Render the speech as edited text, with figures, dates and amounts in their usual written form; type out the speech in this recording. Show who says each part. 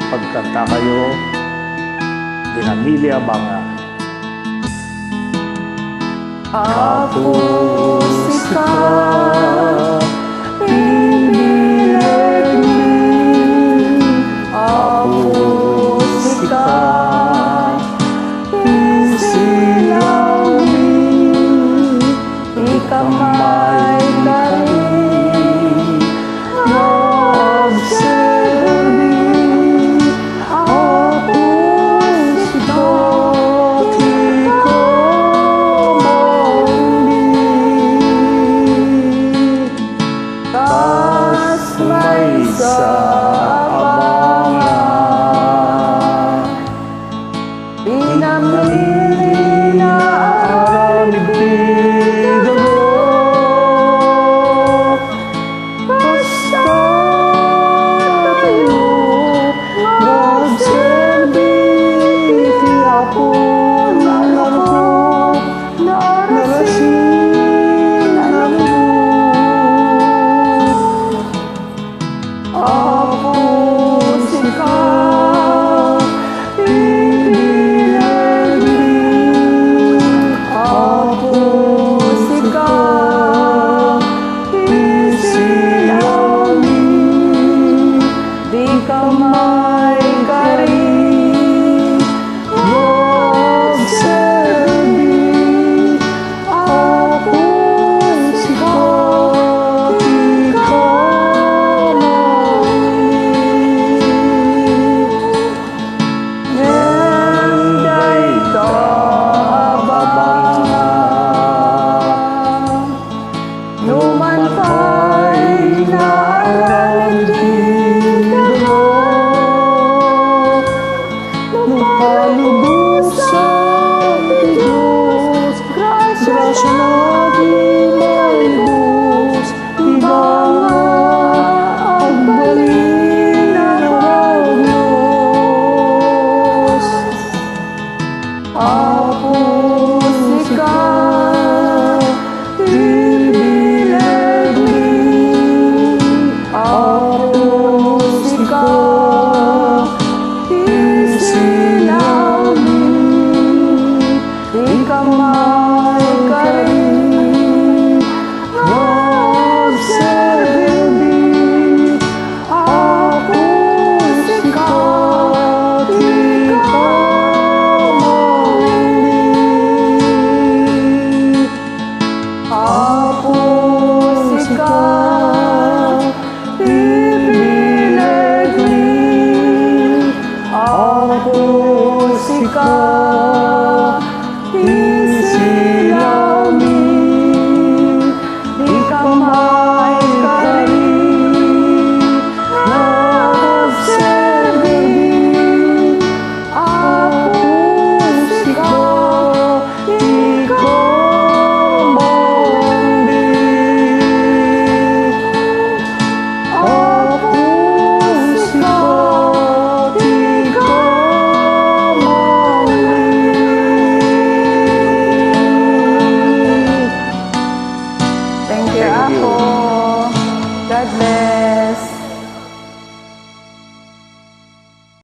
Speaker 1: pagkanta kayo dinamili abanga.
Speaker 2: Hapos ka, ibilag ni. Hapos ka, isilaw ni. Ikamay ka rin, nagsabi. Hapos ka, sa abangan, pinamili na aramid ako. Basta tayo magserbiti ako ng ako narasin alam mo. Hapos ikaw, ibilag ni. Hapos ikaw, isilaw ni. Di kamay ka rin, magsabi. Hapos ikaw, lumantay na aramid ako. Napalubos sa Diyos, grasya lagi maibos. Iba nga ang balin ng Diyos. Hapos ikaw, ibilag ni. Hapos ikaw, isilaw ni. Di kamay ka rin, magsabi. Hapos ikaw, di kamay. Hapos ikaw.